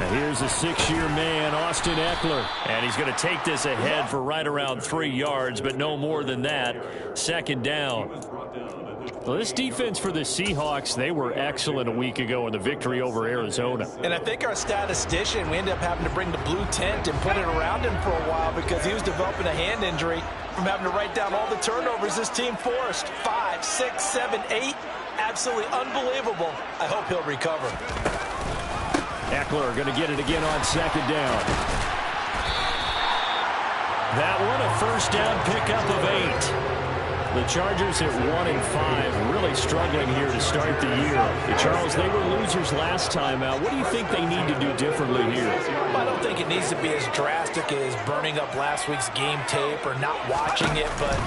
And here's a 6-year man, Austin Ekeler. And he's going to take this ahead for right around 3 yards, but no more than that. Second down. Well, this defense for the Seahawks, they were excellent a week ago in the victory over Arizona. And I think our statistician, we ended up having to bring the blue tent and put it around him for a while because he was developing a hand injury from having to write down all the turnovers this team forced. 5, 6, 7, 8. Absolutely unbelievable. I hope he'll recover. Ekeler going to get it again on second down. That one a first down pickup of 8. The Chargers at 1-5, really struggling here to start the year. Charles, they were losers last time out. What do you think they need to do differently here? Well, I don't think it needs to be as drastic as burning up last week's game tape or not watching it, but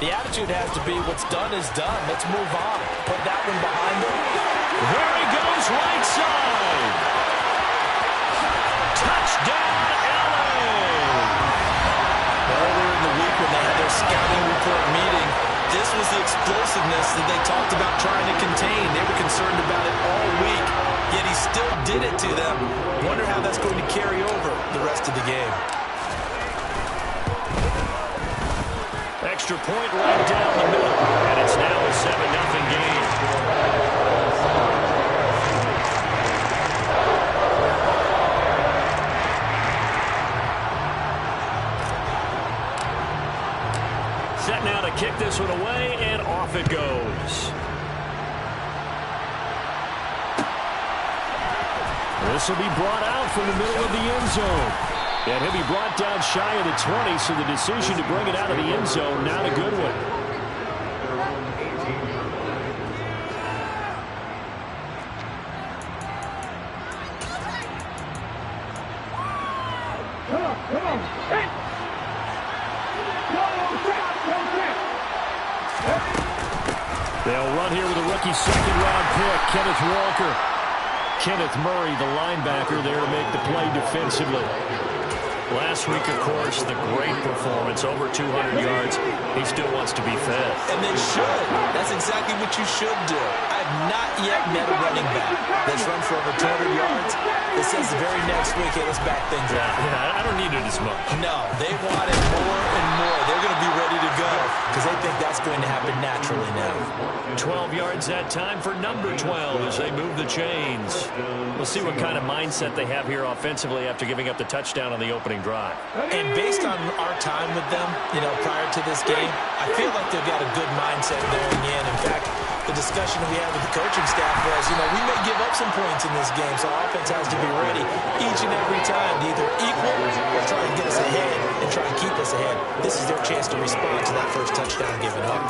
the attitude has to be what's done is done. Let's move on. Put that one behind them. There he goes, right side. Touchdown, LA! Earlier in the week when they had their scouting report meeting, this was the explosiveness that they talked about trying to contain. They were concerned about it all week, yet he still did it to them. Wonder how that's going to carry over the rest of the game. Extra point right down the middle, and it's now a 7-0 game. Set now to kick this one away, and off it goes. This will be brought out from the middle of the end zone. And he'll be brought down shy of the 20, so the decision to bring it out of the end zone, not a good one. They'll run here with a rookie second-round pick, Kenneth Walker. Kenneth Murray, the linebacker, there to make the play defensively. Last week, of course, the great performance, over 200 yards. He still wants to be fed. And they should. That's exactly what you should do. I've not yet met a running back that's run for over 200 yards that says the very next week, hey, let's back things up. Yeah, I don't need it as much. No, they want it more and more. They're going to be ready to go because they think that's going to happen naturally now. 12 yards that time for number 12 as they move the chains. We'll see what kind of mindset they have here offensively after giving up the touchdown on the opening drive. And based on our time with them, prior to this game, I feel like they've got a good mindset going in. In fact, the discussion we had with the coaching staff was, we may give up some points in this game, so our offense has to be ready each and every time to either equal or try and get us ahead and try and keep us ahead. This is their chance to respond to that first touchdown given up.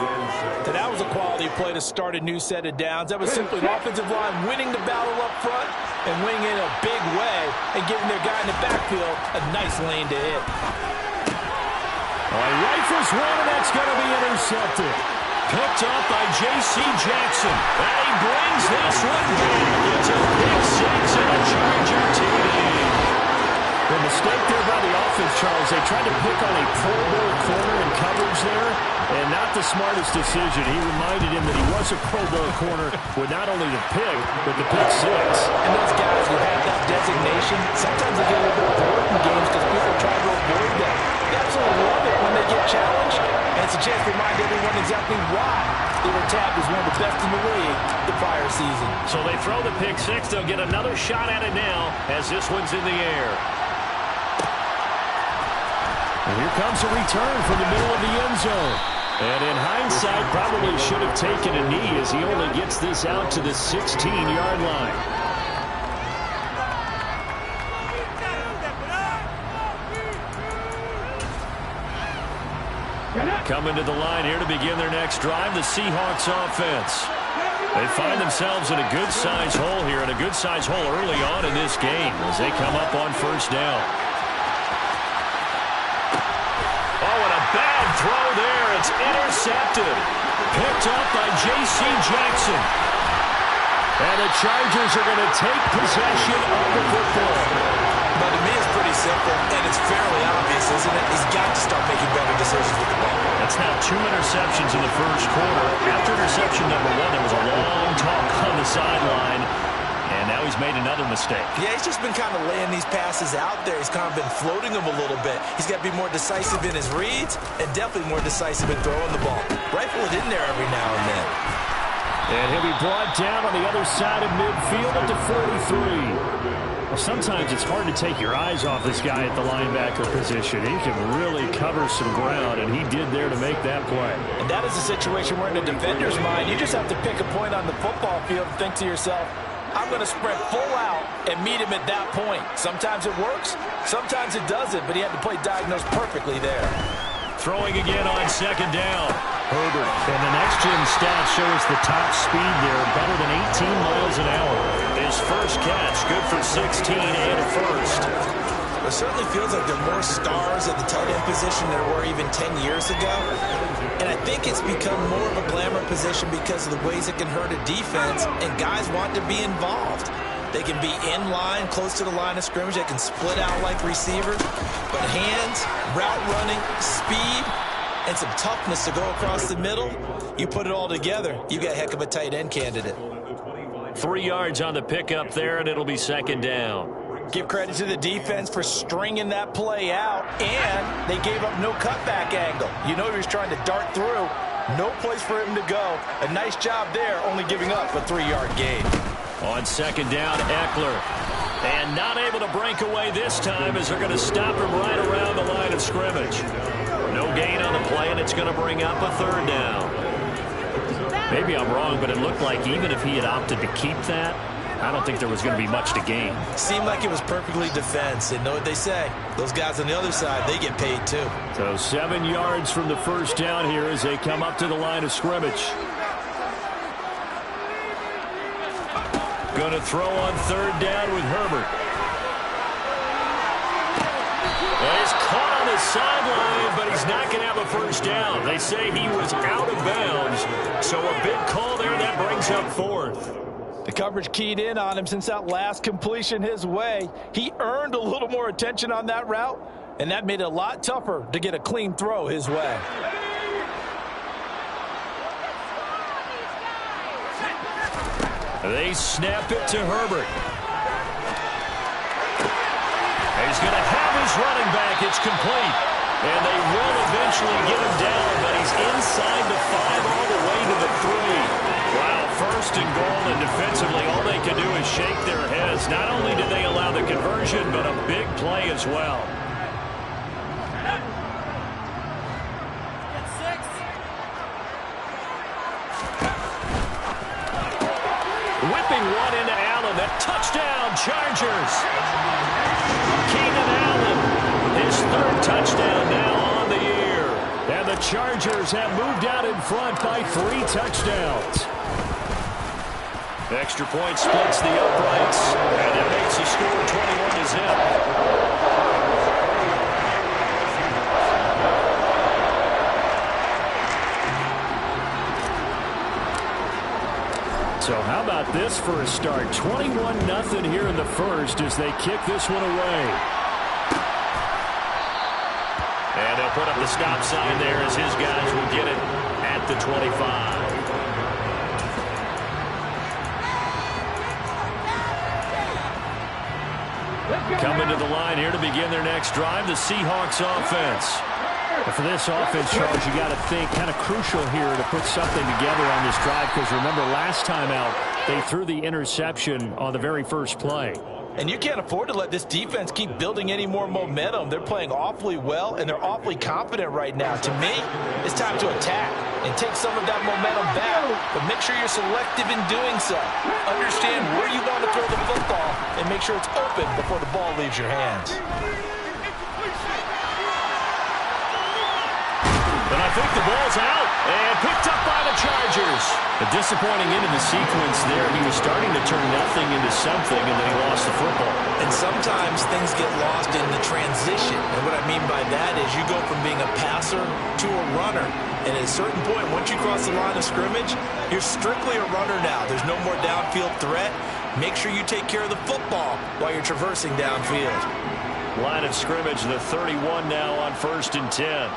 And that was a quality play to start a new set of downs. That was simply the offensive line winning the battle up front and winning in a big way and giving their guy in the backfield a nice lane to hit. Rifles one, and that's going to be intercepted. Picked up by J.C. Jackson. And he brings this one down. It's a pick six and a Charger TD. The mistake there by the offense, Charles, they tried to pick on a Pro Bowl corner in coverage there, and not the smartest decision. He reminded him that he was a Pro Bowl corner with not only the pick, but the pick six. And those guys who have that designation, sometimes they get a little bit bored in games because people try to avoid them. They absolutely love it when they get challenged, and it's a chance to remind everyone exactly why they were tagged as one of the best in the league the prior season. So they throw the pick six. They'll get another shot at it now as this one's in the air. And here comes a return from the middle of the end zone. And in hindsight, probably should have taken a knee as he only gets this out to the 16-yard line. Coming to the line here to begin their next drive, the Seahawks offense. They find themselves in a good-sized hole here, and a good-sized hole early on in this game as they come up on first down. Oh, and a bad throw there. It's intercepted. Picked up by J.C. Jackson. And the Chargers are going to take possession of the football. But to me, it's pretty simple, and it's fairly obvious, isn't it? He's got to start making better decisions with the ball. That's now 2 interceptions in the first quarter. After interception number 1, there was a long talk on the sideline. And And now he's made another mistake. Yeah, he's just been kind of laying these passes out there. He's kind of been floating them a little bit. He's got to be more decisive in his reads and definitely more decisive in throwing the ball. Rifle it in there every now and then. And he'll be brought down on the other side of midfield at the 43. Well, sometimes it's hard to take your eyes off this guy at the linebacker position. He can really cover some ground, and he did there to make that play. And that is a situation where in a defender's mind, you just have to pick a point on the football field and think to yourself, I'm going to sprint full out and meet him at that point. Sometimes it works, sometimes it doesn't, but he had the play diagnosed perfectly there. Throwing again on second down. Herbert. And the next gen stat shows the top speed there, better than 18 miles an hour. His first catch, good for 16 and a first. It certainly feels like there are more stars at the tight end position than there were even 10 years ago. And I think it's become more of a glamour position because of the ways it can hurt a defense, and guys want to be involved. They can be in line, close to the line of scrimmage. They can split out like receivers. But hands, route running, speed, and some toughness to go across the middle, you put it all together, you got a heck of a tight end candidate. 3 yards on the pickup there, and it'll be second down. Give credit to the defense for stringing that play out, and they gave up no cutback angle. You know he was trying to dart through. No place for him to go. A nice job there, only giving up a 3-yard gain. On second down, Eckler. And not able to break away this time as they're going to stop him right around the line of scrimmage. No gain on the play, and it's going to bring up a third down. Maybe I'm wrong, but it looked like even if he had opted to keep that, I don't think there was going to be much to gain. Seemed like it was perfectly defense. And know what they say? Those guys on the other side, they get paid too. So 7 yards from the first down here as they come up to the line of scrimmage. Going to throw on third down with Herbert. Well, he's caught on the sideline, but he's not going to have a first down. They say he was out of bounds, so a big call there that brings up fourth. The coverage keyed in on him since that last completion his way. He earned a little more attention on that route, and that made it a lot tougher to get a clean throw his way. They snap it to Herbert. He's going to have his running back. It's complete. And they will eventually get him down, but he's inside the 5 all the way to the 3. Wow, first and goal, and defensively all they can do is shake their heads. Not only did they allow the conversion, but a big play as well. Whipping one into Allen. That touchdown, Chargers. Keenan Allen, his third touchdown now on the year. And the Chargers have moved out in front by 3 touchdowns. Extra point splits the uprights, and it makes the score 21-0. So how about this for a start? 21-0 here in the first as they kick this one away. And they'll put up the stop sign there as his guys will get it at the 25. Coming to the line here to begin their next drive, the Seahawks offense. But for this offense, Charles, you got to think kind of crucial here to put something together on this drive because remember last time out, they threw the interception on the very first play. And you can't afford to let this defense keep building any more momentum. They're playing awfully well, and they're awfully confident right now. To me, it's time to attack and take some of that momentum back, but make sure you're selective in doing so. Understand where you want to throw the football and make sure it's open before the ball leaves your hands. But I think the ball's out and picked up by the Chargers. A disappointing end of the sequence there. He was starting to turn nothing into something, and then he lost the football. And sometimes things get lost in the transition. And what I mean by that is you go from being a passer to a runner. And at a certain point, once you cross the line of scrimmage, you're strictly a runner now. There's no more downfield threat. Make sure you take care of the football while you're traversing downfield. Line of scrimmage, the 31 now on 1st and 10.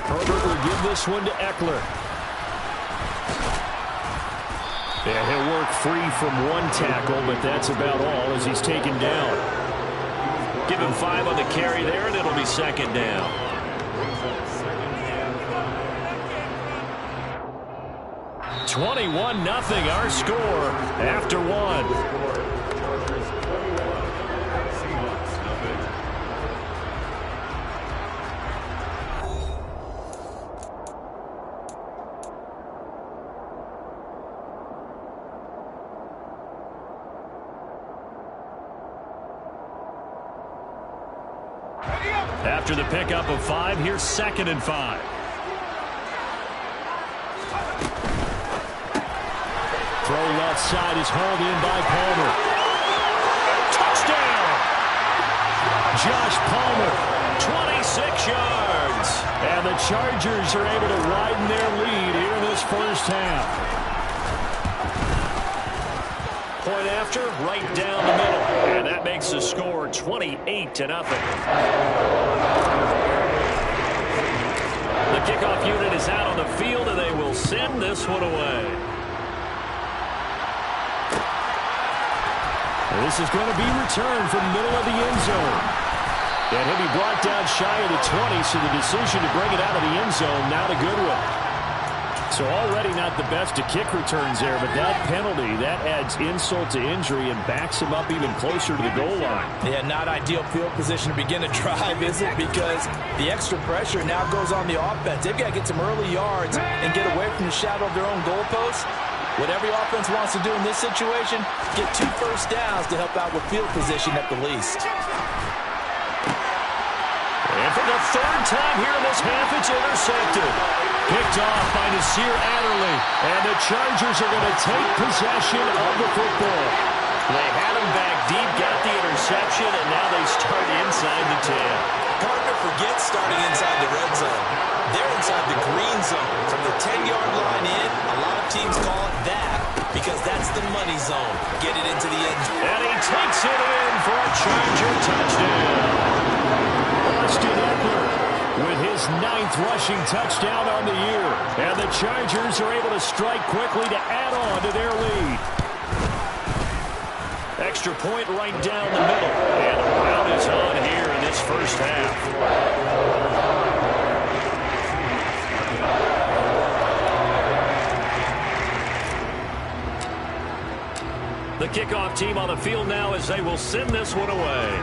Herbert will give this one to Eckler. Yeah, he'll work free from one tackle, but that's about all as he's taken down. Give him 5 on the carry there, and it'll be second down. (21-0) our score after one. After the pickup of 5, here's 2nd and 5. Throw left side is hauled in by Palmer. Touchdown! Josh Palmer, 26 yards. And the Chargers are able to widen their lead here in this first half. Point after, right down the middle. And that makes the score 28-0. The kickoff unit is out on the field, and they will send this one away. This is going to be returned from the middle of the end zone. And he'll be brought down shy of the 20, so the decision to bring it out of the end zone, not a good one. So already not the best of kick returns there, but that penalty, that adds insult to injury and backs him up even closer to the goal line. Yeah, not ideal field position to begin to drive, is it? Because the extra pressure now goes on the offense. They've got to get some early yards and get away from the shadow of their own goalposts. What every offense wants to do in this situation, get 2 first downs to help out with field position at the least. And for the 3rd time here in this half, it's intercepted. Picked off by Nasir Adderley. And the Chargers are going to take possession of the football. They had him back deep, got the interception, and now they start inside the 10. Partner forgets starting inside the red zone. They're inside the green zone. From the 10-yard line in, a lot of teams call it that because that's the money zone. Get it into the end zone. And he takes it in for a Charger touchdown. Austin Eckler with his 9th rushing touchdown on the year. And the Chargers are able to strike quickly to add on to their lead. Extra point right down the middle. And the round is on here in this first half. The kickoff team on the field now as they will send this one away.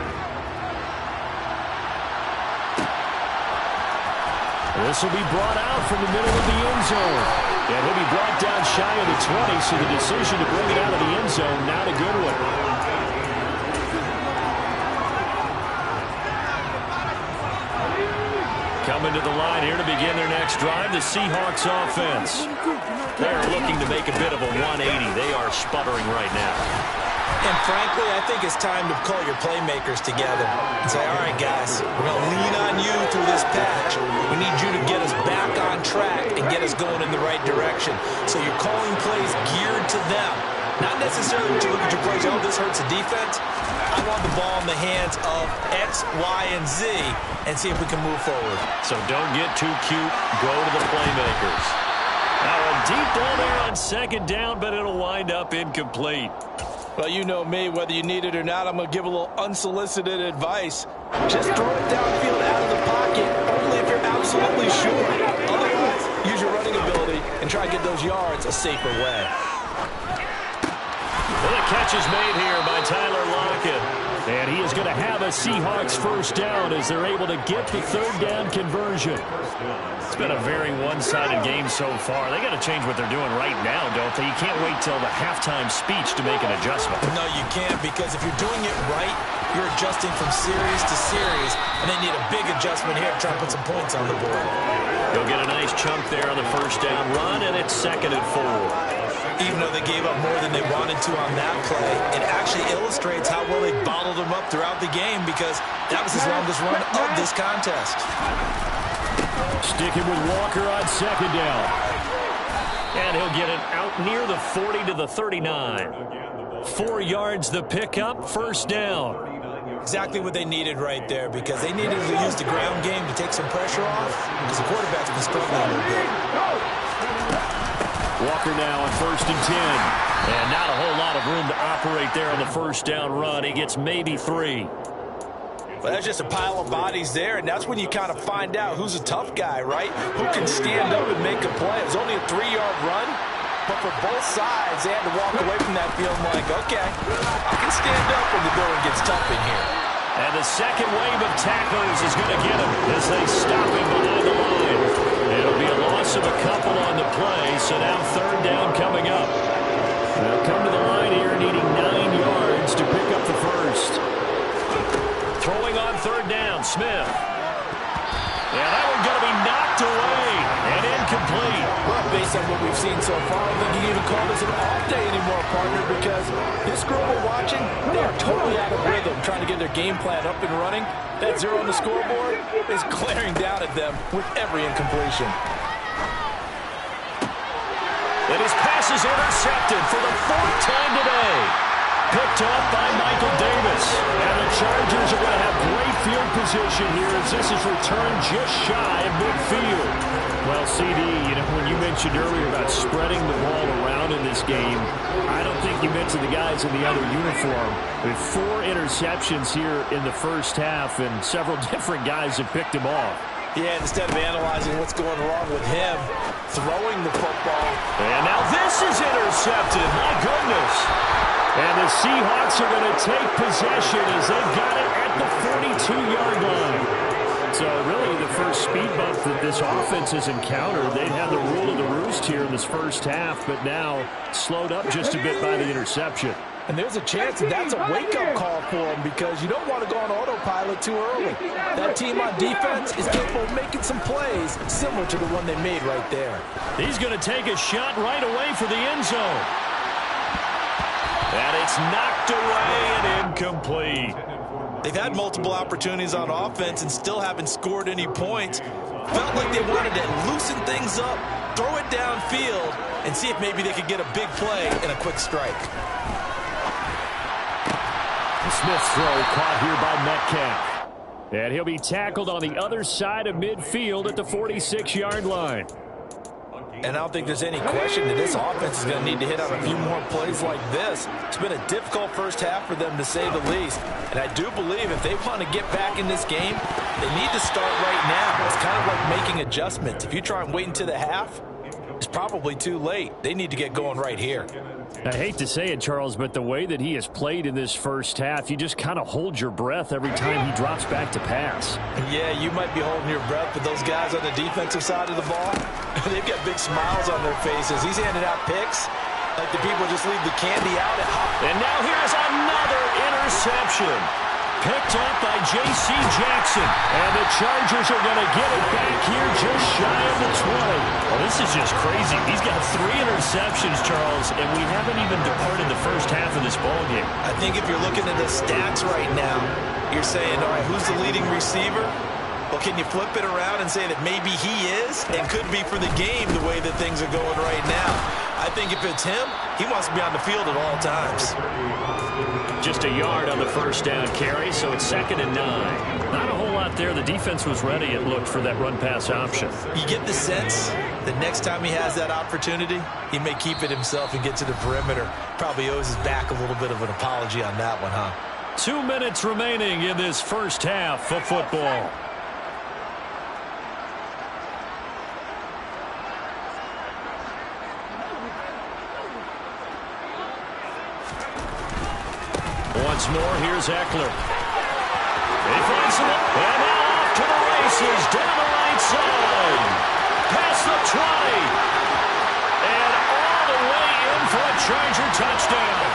This will be brought out from the middle of the end zone. And he'll be brought down shy of the 20, so the decision to bring it out of the end zone, not a good one. Coming to the line here to begin their next drive, the Seahawks offense. They're looking to make a bit of a 180. They are sputtering right now. And frankly, I think it's time to call your playmakers together and say, all right, guys, we're going to lean on you through this patch. We need you to get us back on track and get us going in the right direction. So you're calling plays geared to them. Not necessarily to look at your plays, oh, this hurts the defense. I want the ball in the hands of X, Y, and Z and see if we can move forward. So don't get too cute. Go to the playmakers. Now a deep ball there on 2nd down, but it'll wind up incomplete. Well, you know me, whether you need it or not, I'm going to give a little unsolicited advice. Just throw it downfield out of the pocket, only if you're absolutely sure. Otherwise, use your running ability and try to get those yards a safer way. Well, the catch is made here by Tyler Lockett. And he is going to have a Seahawks first down as they're able to get the 3rd down conversion. It's been a very one-sided game so far. They got to change what they're doing right now, don't they? You can't wait till the halftime speech to make an adjustment. No, you can't, because if you're doing it right, you're adjusting from series to series, and they need a big adjustment here to try and put some points on the board. They'll get a nice chunk there on the first down run, and it's 2nd and 4. Even though they gave up more than they wanted to on that play, it actually illustrates how well they bottled them up throughout the game, because that was his longest run of this contest. Sticking with Walker on 2nd down. And he'll get it out near the 40 to the 39. 4 yards the pickup, first down. Exactly what they needed right there, because they needed to use the ground game to take some pressure off, because the quarterback's been struggling a little bit. Tucker now on 1st and 10. And not a whole lot of room to operate there on the first down run. He gets maybe 3. Well, that's just a pile of bodies there, and that's when you kind of find out who's a tough guy, right? Who can stand up and make a play. It was only a 3-yard run, but for both sides, they had to walk away from that feeling like, okay, I can stand up when the going gets tough in here. And the second wave of tacklers is going to get him as they stop him behind the line. It'll be a loss of a couple on the play, so now 3rd down coming up. They'll come to the line here needing 9 yards to pick up the first. Throwing on 3rd down, Smith. Yeah, that one's going to be knocked away and incomplete. Well, based on what we've seen so far, I don't think you can even call this an off day anymore, partner, because this group we're watching, they are totally out of rhythm, trying to get their game plan up and running. That 0 on the scoreboard is glaring down at them with every incompletion. And his pass is intercepted for the 4th time today. Picked up by Michael Davis. And the Chargers are going to have great field position here as this is returned just shy of midfield. Well, CD, when you mentioned earlier about spreading the ball around in this game, I don't think you mentioned the guys in the other uniform. With 4 interceptions here in the first half, and several different guys have picked him off. Yeah, instead of analyzing what's going wrong with him, throwing the football. And now this is intercepted. My goodness. And the Seahawks are going to take possession as they've got it at the 42-yard line. So really the first speed bump that this offense has encountered. They've had the rule of the roost here in this first half, but now slowed up just a bit by the interception. And there's a chance that that's a wake-up call for them because you don't want to go on autopilot too early. That team on defense is capable of making some plays similar to the one they made right there. He's going to take a shot right away for the end zone. And it's knocked away and incomplete. They've had multiple opportunities on offense and still haven't scored any points. Felt like they wanted to loosen things up, throw it downfield, and see if maybe they could get a big play and a quick strike. Smith's throw caught here by Metcalf. And he'll be tackled on the other side of midfield at the 46-yard line. And I don't think there's any question that this offense is going to need to hit on a few more plays like this. It's been a difficult first half for them, to say the least. And I do believe if they want to get back in this game, they need to start right now. It's kind of like making adjustments. If you try and wait until the half, it's probably too late. They need to get going right here. I hate to say it, Charles, but the way that he has played in this first half, you just kind of hold your breath every time he drops back to pass. Yeah, you might be holding your breath, but those guys on the defensive side of the ball, they've got big smiles on their faces. He's handing out picks like the people just leave the candy out at home. And now here's another interception. Picked up by J.C. Jackson. And the Chargers are going to get it back here just shy of the 20. Well, this is just crazy. He's got 3 interceptions, Charles, and we haven't even departed the first half of this ballgame. I think if you're looking at the stats right now, you're saying, all right, who's the leading receiver? Well, can you flip it around and say that maybe he is and could be for the game the way that things are going right now? I think if it's him, he wants to be on the field at all times. Just a yard on the first down carry, so it's 2nd and 9. Not a whole lot there. The defense was ready, it looked, for that run-pass option. You get the sense that next time he has that opportunity, he may keep it himself and get to the perimeter. Probably owes his back a little bit of an apology on that one, huh? 2 minutes remaining in this first half of football. Once more, here's Eckler. He finds him, and now off to the races, down the right side. Past the 20. And all the way in for a Charger touchdown.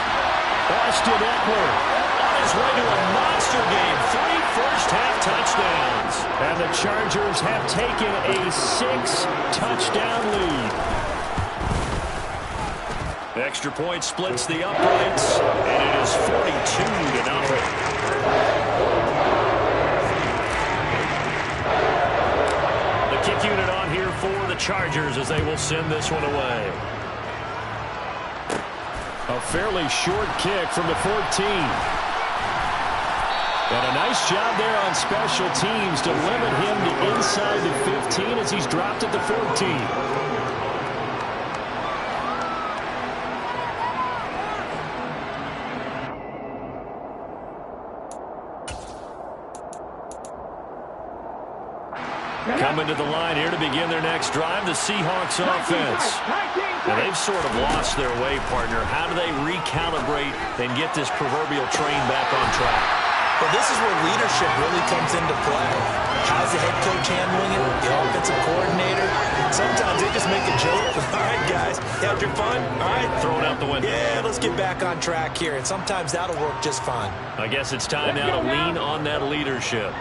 Austin Eckler on his way to a monster game. 3 first-half touchdowns. And the Chargers have taken a 6-touchdown lead. Extra point splits the uprights, and it is 42-0. The kick unit on here for the Chargers as they will send this one away. A fairly short kick from the 14. And a nice job there on special teams to limit him to inside the 15 as he's dropped at the 14. Coming to the line here to begin their next drive, the Seahawks offense. Now, they've sort of lost their way, partner. How do they recalibrate and get this proverbial train back on track? Well, this is where leadership really comes into play. How's the head coach handling it? The offensive coordinator? Sometimes they just make a joke. All right, guys, had your fun? All right. Throw it out the window. Yeah, let's get back on track here. And sometimes that'll work just fine. I guess it's time now to lean on that leadership.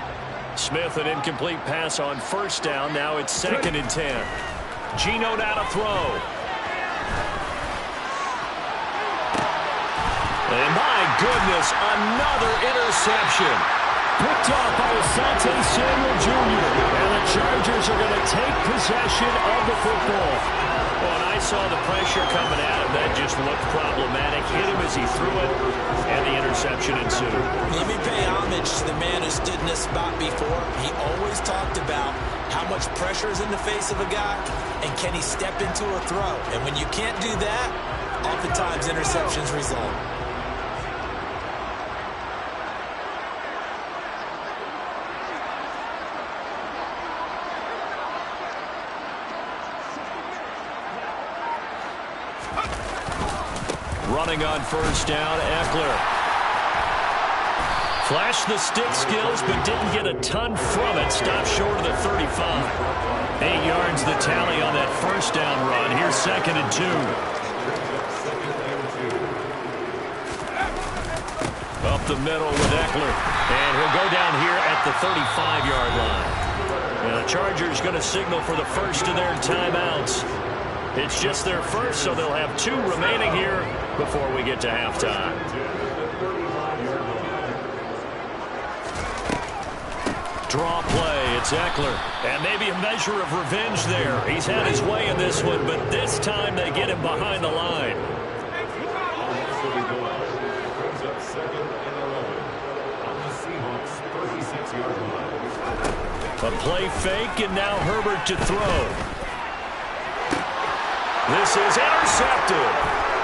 Smith, an incomplete pass on first down. Now it's 2nd and 10. Geno now to throw. And my goodness, another interception. Picked off by Asante Samuel Jr. And the Chargers are going to take possession of the football. Well, and I saw the pressure coming at him. That just looked problematic. Hit him as he threw it, and the interception ensued. Let me pay homage to the man who stood in this spot before. He always talked about how much pressure is in the face of a guy, and can he step into a throw. And when you can't do that, oftentimes interceptions result. Running on first down, Eckler. Flashed the stick skills, but didn't get a ton from it. Stopped short of the 35. 8 yards the tally on that first down run. Here's 2nd and 2. Up the middle with Eckler. And he'll go down here at the 35-yard line. And the Chargers going to signal for the first of their timeouts. It's just their first, so they'll have 2 remaining here before we get to halftime. Draw play, it's Eckler. And maybe a measure of revenge there. He's had his way in this one, but this time they get him behind the line. A play fake, and now Herbert to throw. This is intercepted.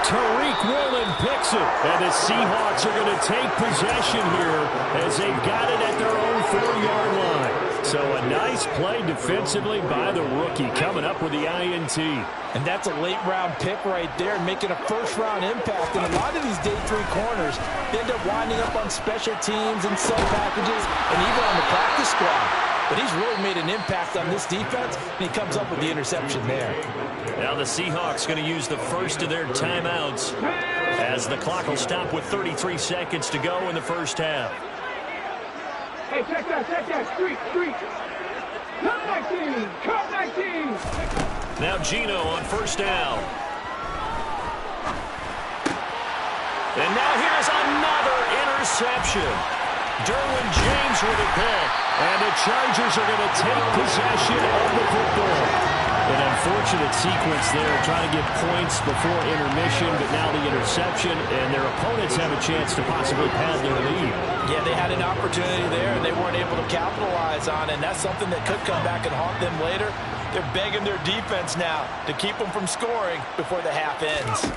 Tariq Woolen picks it. And the Seahawks are going to take possession here as they've got it at their own 4-yard line. So a nice play defensively by the rookie coming up with the INT. And that's a late-round pick right there, making a first-round impact. And a lot of these day 3 corners end up winding up on special teams and sub packages and even on the practice squad. But he's really made an impact on this defense, and he comes up with the interception there. Now the Seahawks going to use the first of their timeouts as the clock will stop with 33 seconds to go in the first half. Hey, check that, street. Come 19. Now Geno on first down. And now here's another interception. Derwin James with a pick. And the Chargers are going to take possession of the football. An unfortunate sequence there, trying to get points before intermission, but now the interception, and their opponents have a chance to possibly pad their lead. Yeah, they had an opportunity there, and they weren't able to capitalize on it, and that's something that could come back and haunt them later. They're begging their defense now to keep them from scoring before the half ends.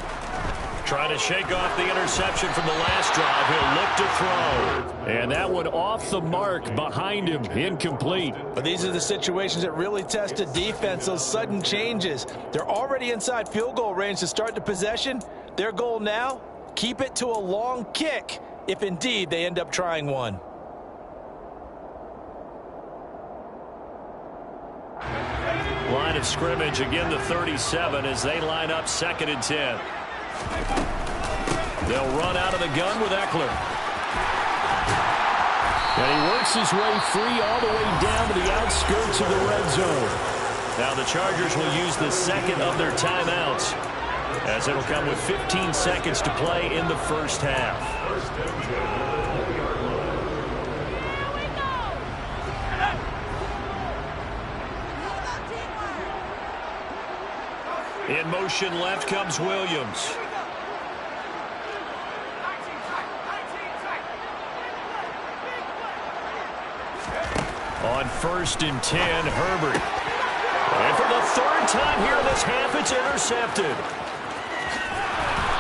Trying to shake off the interception from the last drive. He'll look to throw. And that one off the mark behind him. Incomplete. But these are the situations that really test a defense, those sudden changes. They're already inside field goal range to start the possession. Their goal now, keep it to a long kick if indeed they end up trying one. Line of scrimmage, again the 37 as they line up 2nd and 10. They'll run out of the gun with Eckler. And he works his way free all the way down to the outskirts of the red zone. Now the Chargers will use the second of their timeouts as it'll come with 15 seconds to play in the first half. In motion left comes Williams. On 1st and 10, Herbert. And for the 3rd time here in this half, it's intercepted.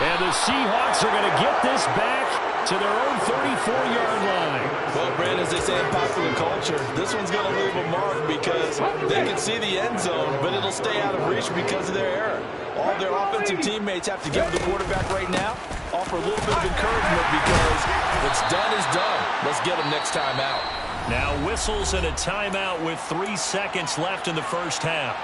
And the Seahawks are going to get this back to their own 34-yard line. Well, Brandon, as they say in popular culture, this one's going to leave a mark because they can see the end zone, but it'll stay out of reach because of their error. All their offensive teammates have to give the quarterback right now, offer a little bit of encouragement because what's done is done. Let's get them next time out. Now whistles and a timeout with 3 seconds left in the first half.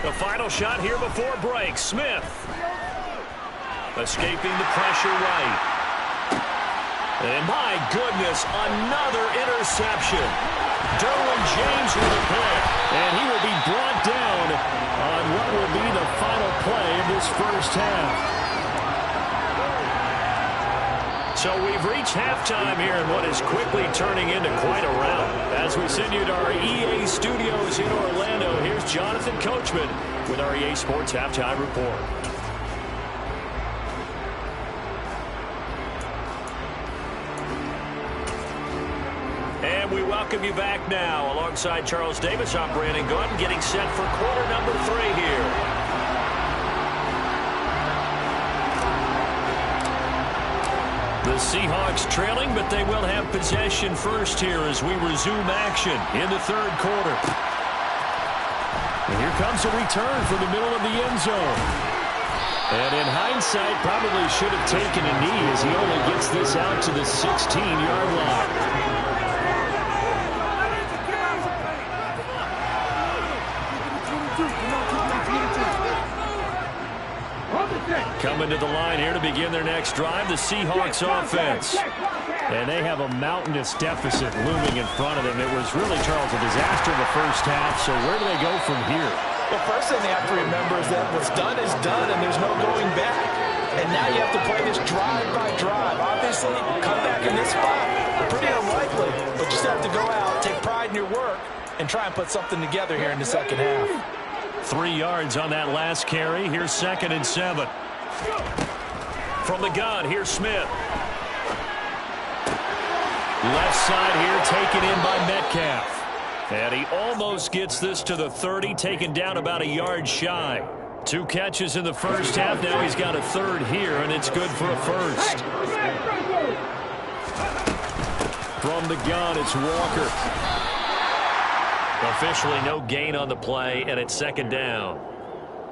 The final shot here before break. Smith escaping the pressure right. And my goodness, another interception. Derwin James with a pick. And he will be brought down on what will be the final play of this first half. So we've reached halftime here in what is quickly turning into quite a rout. As we send you to our EA studios in Orlando, here's Jonathan Coachman with our EA Sports Halftime Report. And we welcome you back now. Alongside Charles Davis, I'm Brandon Gaudin, getting set for quarter number 3 here. The Seahawks trailing, but they will have possession first here as we resume action in the third quarter. And here comes a return from the middle of the end zone. And in hindsight, probably should have taken a knee as he only gets this out to the 16-yard line. Coming to the line here to begin their next drive, the Seahawks offense. And they have a mountainous deficit looming in front of them. It was really, Charles, a disaster in the first half. So where do they go from here? Well, first thing they have to remember is that what's done is done, and there's no going back. And now you have to play this drive by drive. Obviously, come back in this spot, pretty unlikely. But you just have to go out, take pride in your work, and try and put something together here in the second half. 3 yards on that last carry. Here's 2nd and 7. From the gun, here's Smith. Left side here taken in by Metcalf. And he almost gets this to the 30, taken down about a yard shy. 2 catches in the first half. Now he's got a third here, and it's good for a first. From the gun, it's Walker. Officially no gain on the play, and it's 2nd down.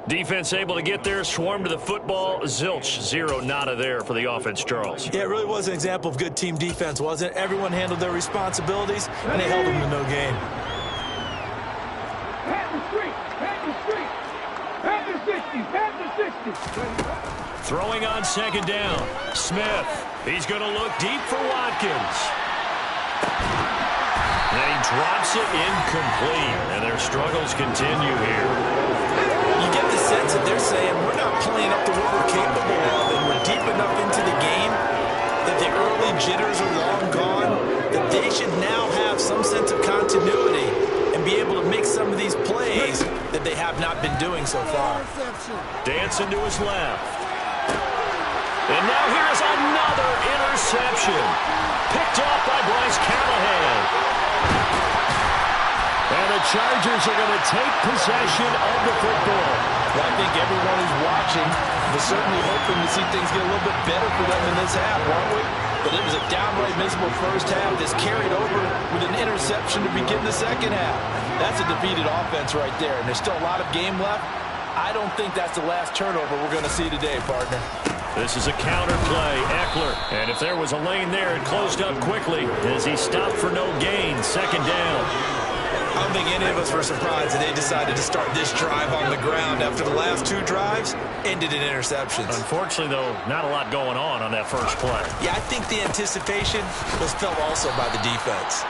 Defense able to get there, swarm to the football. Zilch, 0 nada there for the offense, Charles. Yeah, it really was an example of good team defense, wasn't it? Everyone handled their responsibilities, and they held them to no gain. Throwing on 2nd down. Smith. He's going to look deep for Watkins. And he drops it incomplete, and their struggles continue here. You get the sense that they're saying we're not playing up to what we're capable of, and we're deep enough into the game that the early jitters are long gone, that they should now have some sense of continuity and be able to make some of these plays that they have not been doing so far. Dancing to his left. And now here is another interception. Picked off by Bryce Callahan. And the Chargers are going to take possession of the football. Well, I think everyone who's watching was certainly hoping to see things get a little bit better for them in this half, weren't we? But it was a downright miserable first half that's carried over with an interception to begin the second half. That's a defeated offense right there, and there's still a lot of game left. I don't think that's the last turnover we're going to see today, partner. This is a counter play, Eckler. And if there was a lane there, it closed up quickly as he stopped for no gain. 2nd down. I don't think any of us were surprised that they decided to start this drive on the ground after the last 2 drives ended in interceptions. Unfortunately, though, not a lot going on that first play. Yeah, I think the anticipation was felt also by the defense.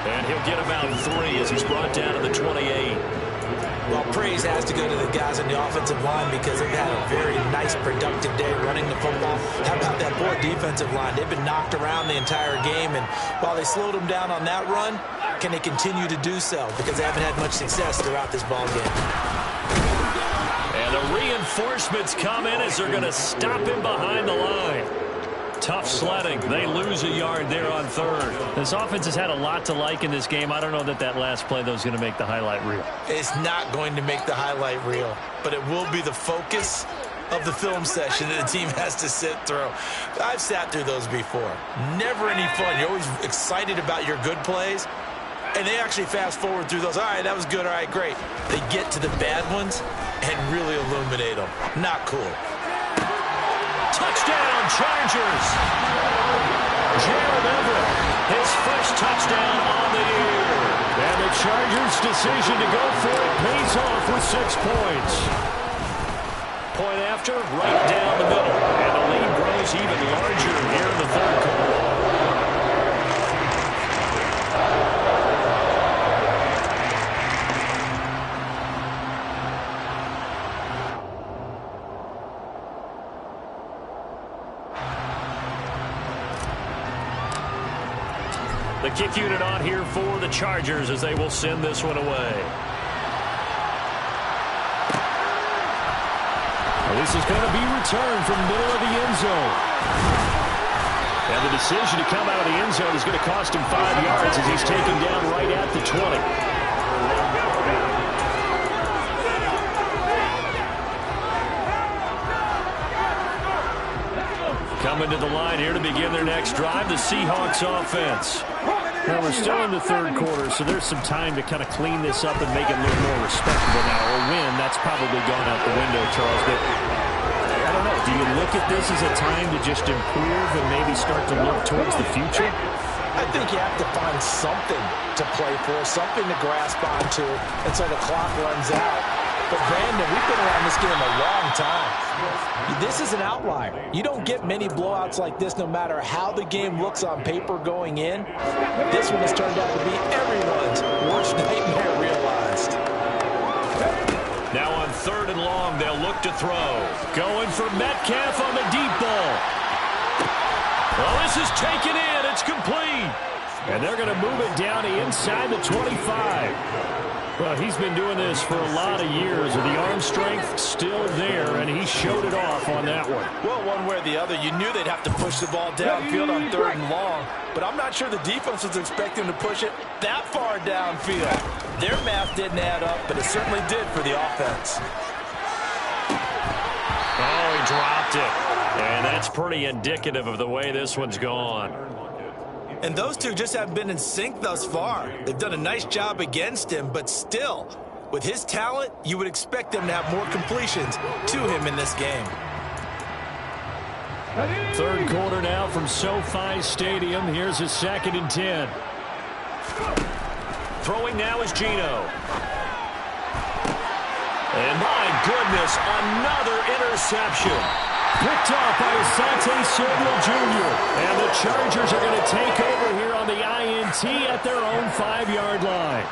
And he'll get about 3 as he's brought down to the 28. Well, praise has to go to the guys on the offensive line because they've had a very nice, productive day running the football. How about that poor defensive line? They've been knocked around the entire game, and while they slowed them down on that run, can they continue to do so? Because they haven't had much success throughout this ball game. And the reinforcements come in as they're going to stop him behind the line. Tough sledding. They lose a yard there on third. This offense has had a lot to like in this game. I don't know that last play, though, is going to make the highlight reel. It's not going to make the highlight reel, but it will be the focus of the film session that the team has to sit through. I've sat through those before. Never any fun. You're always excited about your good plays, and they actually fast forward through those. All right, that was good. All right, great. They get to the bad ones and really illuminate them. Not cool. Touchdown, Chargers. Gerald Everett, his first touchdown on the year. And the Chargers' decision to go for it pays off with 6 points. Point after, right down the middle. And the lead grows even larger here in the third quarter. The kick unit on here for the Chargers as they will send this one away. Well, this is going to be returned from the middle of the end zone. And the decision to come out of the end zone is going to cost him 5 yards as he's taken down right at the 20. Coming to the line here to begin their next drive, the Seahawks offense. Well, we're still in the third quarter, so there's some time to kind of clean this up and make it look more respectable now. Or win, that's probably gone out the window, Charles. But I don't know. Do you look at this as a time to just improve and maybe start to look towards the future? I think you have to find something to play for, something to grasp onto until the clock runs out. But, Brandon, we've been around this game a long time. This is an outlier. You don't get many blowouts like this no matter how the game looks on paper going in. This one has turned out to be everyone's worst nightmare realized. Now on 3rd and long, they'll look to throw. Going for Metcalf on the deep ball. Well, this is taken in. It's complete. And they're going to move it down to inside the 25. Well, he's been doing this for a lot of years, and the arm strength still there, and he showed it off on that one. Well, one way or the other, you knew they'd have to push the ball downfield on 3rd and long, but I'm not sure the defense was expecting to push it that far downfield. Their math didn't add up, but it certainly did for the offense. Oh, he dropped it. And that's pretty indicative of the way this one's gone. And those two just haven't been in sync thus far. They've done a nice job against him, but still, with his talent, you would expect them to have more completions to him in this game. Third quarter now from SoFi Stadium. Here's a 2nd and 10. Throwing now is Geno. And my goodness, another interception. Picked off by Asante Samuel Jr. And the Chargers are going to take over here on the INT at their own 5-yard line.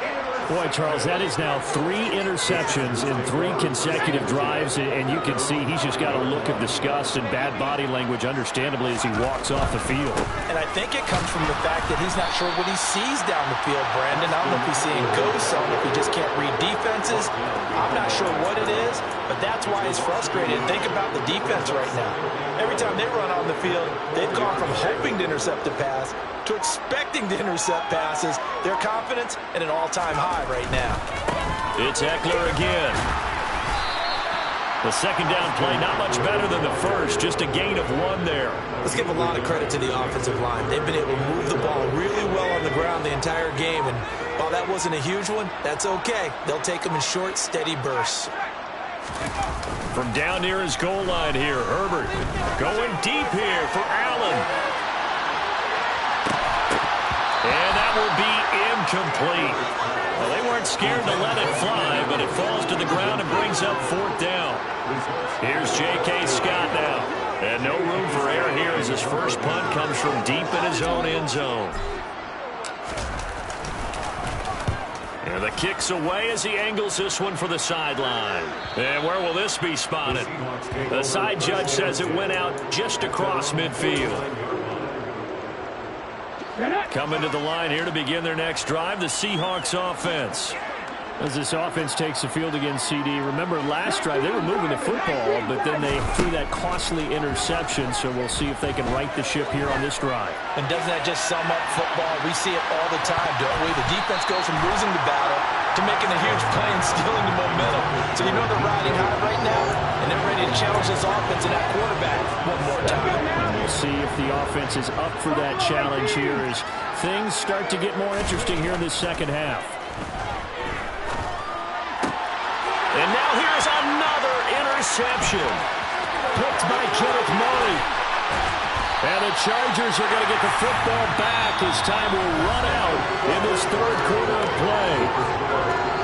Boy, Charles, that is now 3 interceptions in 3 consecutive drives, and you can see he's just got a look of disgust and bad body language, understandably, as he walks off the field. And I think it comes from the fact that he's not sure what he sees down the field, Brandon. I don't know if he's seeing ghosts. I don't know if he just can't read defenses. I'm not sure what it is, but that's why he's frustrated. Think about the defense right now. Every time they run on the field, they've gone from hoping to intercept a pass to expecting to intercept passes. Their confidence at an all-time high right now. It's Eckler again. The second down play, not much better than the first, just a gain of 1 there. Let's give a lot of credit to the offensive line. They've been able to move the ball really well on the ground the entire game, and while that wasn't a huge one, that's okay. They'll take them in short, steady bursts. From down near his goal line here, Herbert going deep here for Allen. And that will be incomplete. Well, they weren't scared to let it fly, but it falls to the ground and brings up 4th down. Here's J.K. Scott now. And no room for error here as his first punt comes from deep in his own end zone. And the kick's away as he angles this one for the sideline. And where will this be spotted? The side judge says it went out just across midfield. Coming to the line here to begin their next drive, the Seahawks offense. As this offense takes the field against CD, remember last drive they were moving the football, but then they threw that costly interception, so we'll see if they can right the ship here on this drive. And doesn't that just sum up football? We see it all the time, don't we? The defense goes from losing the battle to making a huge play and stealing the momentum. So you know they're riding high right now, and they're ready to challenge this offense and that quarterback one more time. And we'll see if the offense is up for that challenge here as things start to get more interesting here in this second half. And now here's another interception. Picked by Kenneth Murray. And the Chargers are going to get the football back as time will run out in this third quarter of play.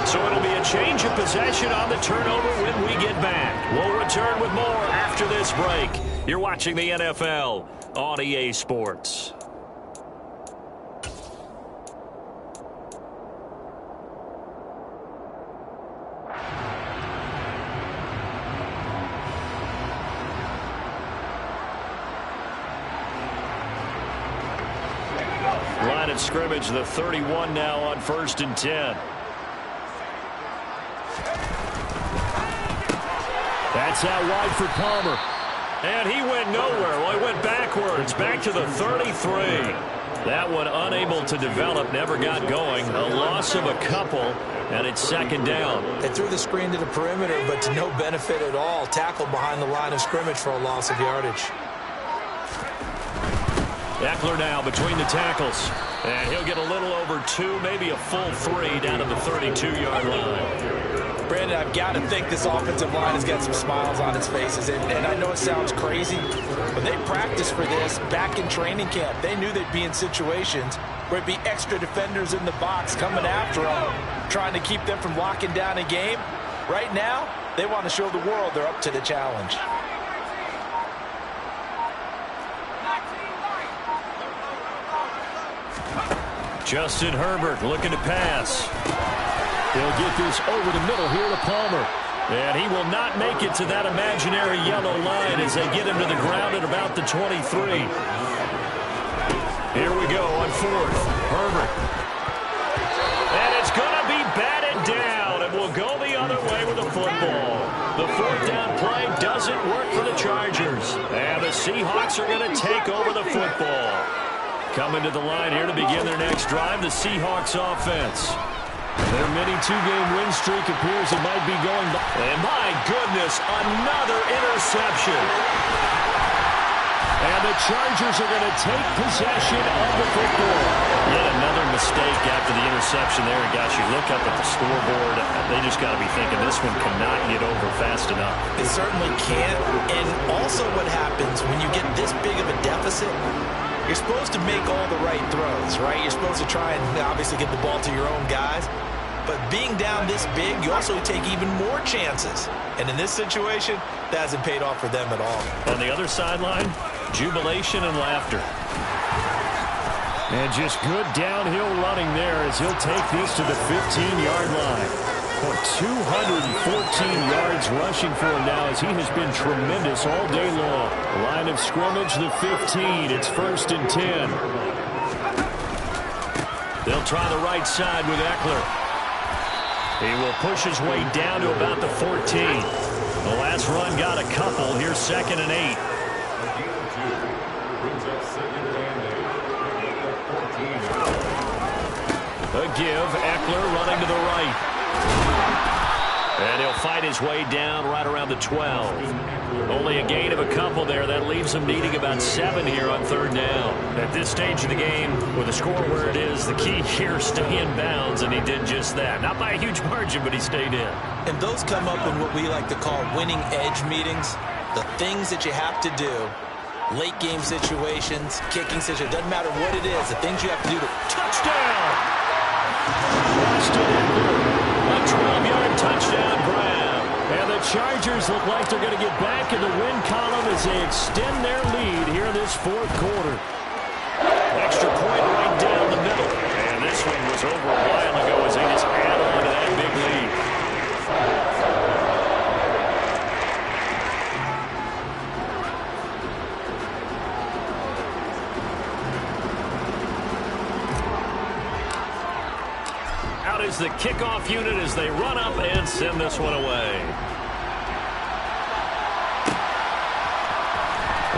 So it'll be a change of possession on the turnover when we get back. We'll return with more after this break. You're watching the NFL on EA Sports. Line of scrimmage, the 31 now on 1st and 10. That's out wide for Palmer. And he went nowhere. Well, he went backwards, back to the 33. That one unable to develop, never got going. A loss of a couple, and it's second down. They threw the screen to the perimeter, but to no benefit at all. Tackled behind the line of scrimmage for a loss of yardage. Eckler now between the tackles. And he'll get a little over 2, maybe a full 3 down to the 32-yard line. Brandon, I've got to think this offensive line has got some smiles on its faces. And I know it sounds crazy, but they practiced for this back in training camp. They knew they'd be in situations where it'd be extra defenders in the box coming after them, trying to keep them from locking down a game. Right now, they want to show the world they're up to the challenge. Justin Herbert looking to pass. They'll get this over the middle here to Palmer. And he will not make it to that imaginary yellow line as they get him to the ground at about the 23. Here we go on 4th. Herbert. And it's going to be batted down, and we'll go the other way with the football. The 4th down play doesn't work for the Chargers. And the Seahawks are going to take over the football. Coming to the line here to begin their next drive, the Seahawks offense. Their mini 2-game win streak appears it might be going by. And my goodness, another interception. And the Chargers are going to take possession of the football. Yet another mistake after the interception there. And gosh, you look up at the scoreboard, they just got to be thinking this one cannot get over fast enough. It certainly can't. And also what happens when you get this big of a deficit, you're supposed to make all the right throws, right? You're supposed to try and obviously get the ball to your own guys. But being down this big, you also take even more chances. And in this situation, that hasn't paid off for them at all. On the other sideline, jubilation and laughter. And just good downhill running there as he'll take this to the 15-yard line. 214 yards rushing for him now as he has been tremendous all day long. Line of scrimmage, the 15. It's 1st and 10. They'll try the right side with Eckler. He will push his way down to about the 14. The last run got a couple. Here's 2nd and 8. A give. Eckler running to the right. And he'll fight his way down right around the 12. Only a gain of a couple there. That leaves him needing about 7 here on 3rd down. At this stage of the game, with the score where it is, the key here, stay in bounds, and he did just that. Not by a huge margin, but he stayed in. And those come up in what we like to call winning edge meetings. The things that you have to do. Late game situations, kicking situations, doesn't matter what it is, the things you have to do to touchdown. A 12-yard touchdown grab. And the Chargers look like they're going to get back in the win column as they extend their lead here in this 4th quarter. Extra point right down the middle. And this one was over a while ago as they just add on to that big lead. Out is the kickoff unit as they run up and send this one away.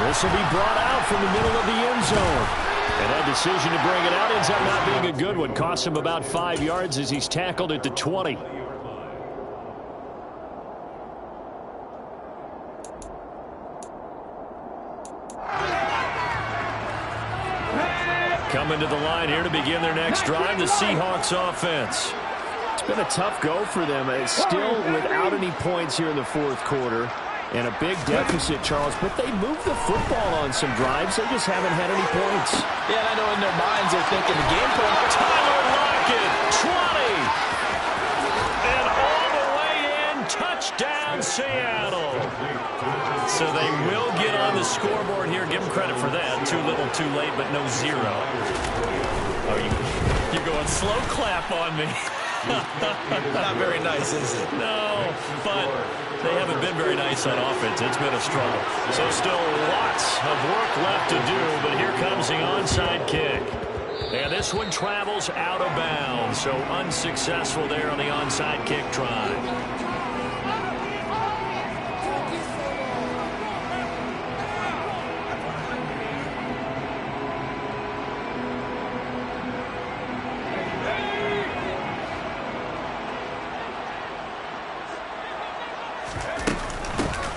This will be brought out from the middle of the end zone. And that decision to bring it out ends up not being a good one. Costs him about 5 yards as he's tackled at the 20. Coming to the line here to begin their next drive, the Seahawks offense. It's been a tough go for them. It's still without any points here in the fourth quarter. And a big deficit, Charles, but they move the football on some drives. They just haven't had any points. Yeah, and I know in their minds they're thinking the game plan. Tyler Lockett, 20. And all the way in, touchdown Seattle. So they will get on the scoreboard here. Give them credit for that. Too little, too late, but no zero. Oh, you're going slow clap on me. Not very nice, is it? No, but they haven't been very nice on offense. It's been a struggle. So still lots of work left to do, but here comes the onside kick. And this one travels out of bounds, so unsuccessful there on the onside kick try.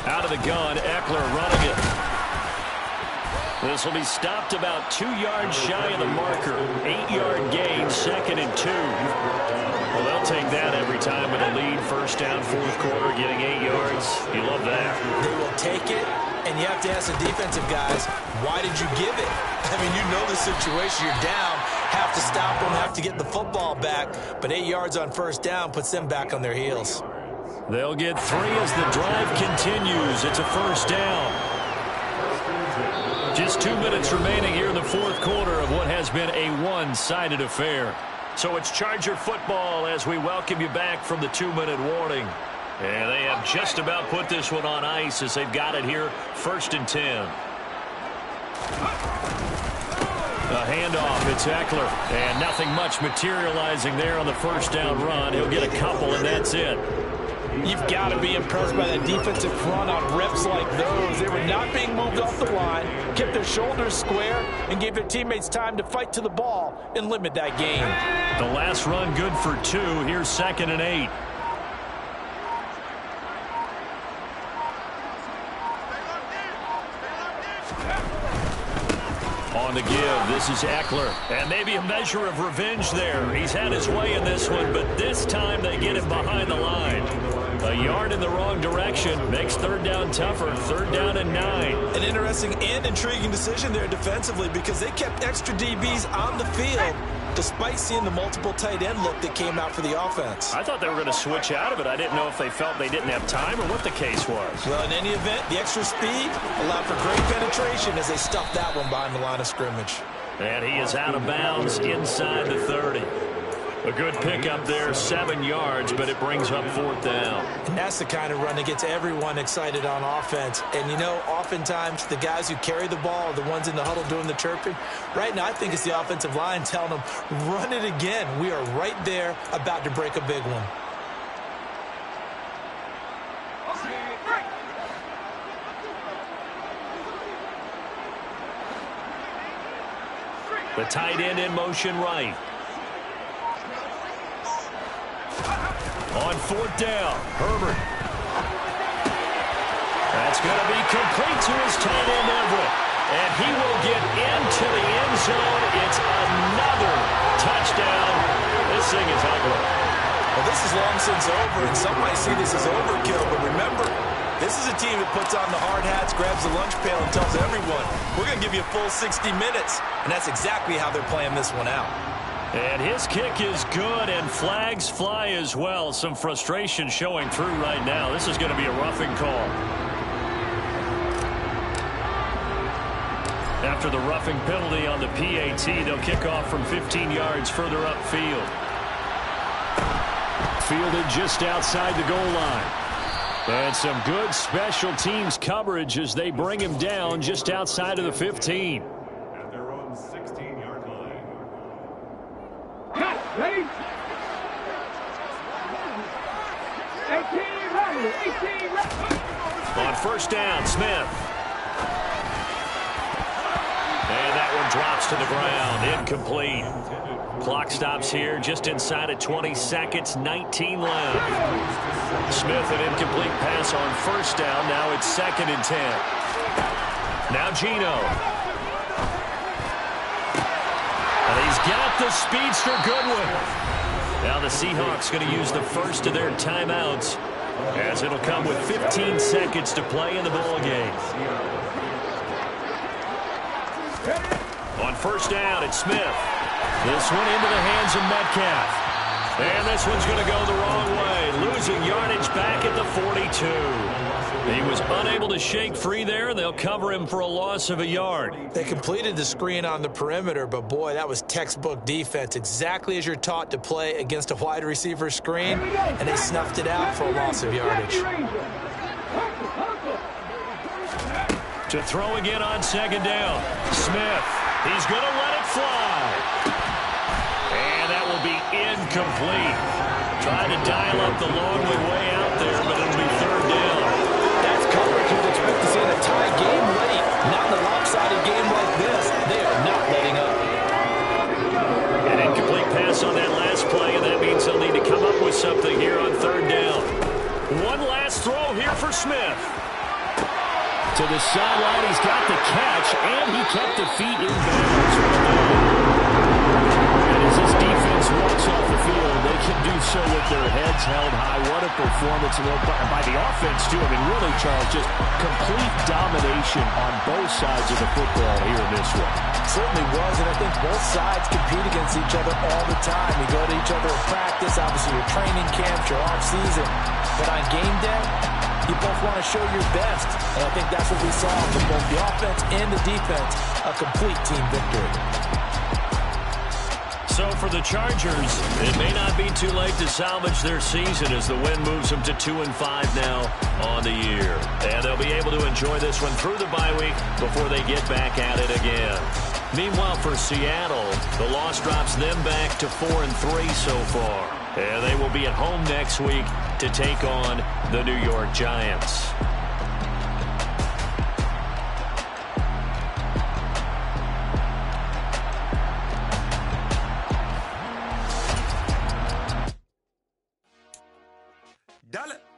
Out of the gun, Eckler running it. This will be stopped about 2 yards shy of the marker. 8-yard gain, 2nd and 2. Well, they'll take that every time with a lead. First down, fourth quarter, getting 8 yards. You love that. They will take it, and you have to ask the defensive guys, why did you give it? I mean, you know the situation. You're down, have to stop them, have to get the football back. But 8 yards on first down puts them back on their heels. They'll get 3 as the drive continues. It's a first down. Just 2 minutes remaining here in the fourth quarter of what has been a one-sided affair. So it's Charger football as we welcome you back from the 2-minute warning. And they have just about put this one on ice as they've got it here, 1st and 10. A handoff, it's Eckler. And nothing much materializing there on the first down run. He'll get a couple, and that's it. You've got to be impressed by that defensive front on reps like those. They were not being moved off the line, kept their shoulders square, and gave their teammates time to fight to the ball and limit that gain. The last run good for 2. Here's 2nd and 8. On the give, this is Eckler. And maybe a measure of revenge there. He's had his way in this one, but this time they get him behind the line. A yard in the wrong direction makes 3rd down tougher. 3rd down and 9. An interesting and intriguing decision there defensively because they kept extra DBs on the field despite seeing the multiple tight end look that came out for the offense. I thought they were going to switch out of it. I didn't know if they felt they didn't have time or what the case was. Well, in any event, the extra speed allowed for great penetration as they stuffed that one behind the line of scrimmage. And he is out of bounds inside the 30. A good pickup there, 7 yards, but it brings up 4th down. And that's the kind of run that gets everyone excited on offense. And, you know, oftentimes the guys who carry the ball are the ones in the huddle doing the chirping. Right now, I think it's the offensive line telling them, run it again. We are right there about to break a big one. The tight end in motion right. On 4th down, Herbert. That's going to be complete to his tight end, Everett. And he will get into the end zone. It's another touchdown. This thing is ugly. Well, this is long since over, and some might see this as overkill. But remember, this is a team that puts on the hard hats, grabs the lunch pail, and tells everyone, we're going to give you a full 60 minutes. And that's exactly how they're playing this one out. And his kick is good, and flags fly as well. Some frustration showing through right now. This is going to be a roughing call. After the roughing penalty on the PAT, they'll kick off from 15 yards further upfield. Fielded just outside the goal line. And some good special teams coverage as they bring him down just outside of the 15. Ready? first down, Smith. And that one drops to the ground. Incomplete. Clock stops here just inside of 20 seconds, 19 left. Smith, an incomplete pass on first down. Now it's 2nd and 10. Now Geno. And he's got the speedster Goodwin. Now the Seahawks going to use the first of their timeouts, as it'll come with 15 seconds to play in the ball game. On first down, it's Smith. This one into the hands of Metcalf. And this one's going to go the wrong way. Losing yardage back at the 42. He was unable to shake free there, and they'll cover him for a loss of a yard. They completed the screen on the perimeter, but boy, that was textbook defense. Exactly as you're taught to play against a wide receiver screen, and they snuffed it out for a loss of yardage. To throw again on 2nd down. Smith. He's going to let it fly. And that will be incomplete. Trying to dial up the long way out there, but it'll be 3rd down. That's coverage you'd expect to see in a tie game late. Not in a lopsided game like this. They are not letting up. An incomplete pass on that last play, and that means they'll need to come up with something here on 3rd down. One last throw here for Smith. To the sideline, he's got the catch, and he kept the feet in bounds. And as this defense walks off the field, they can do so with their heads held high. What a performance by the offense, too. I mean, really, Charles, just complete domination on both sides of the football here in this one. Certainly was, and I think both sides compete against each other all the time. You go to each other in practice, obviously your training camps, your off-season. But on game day, you both want to show your best, and I think that's what we saw from both the offense and the defense, a complete team victory. So for the Chargers, it may not be too late to salvage their season as the win moves them to 2-5 now on the year. And they'll be able to enjoy this one through the bye week before they get back at it again. Meanwhile, for Seattle, the loss drops them back to 4-3 so far. And they will be at home next week to take on the New York Giants.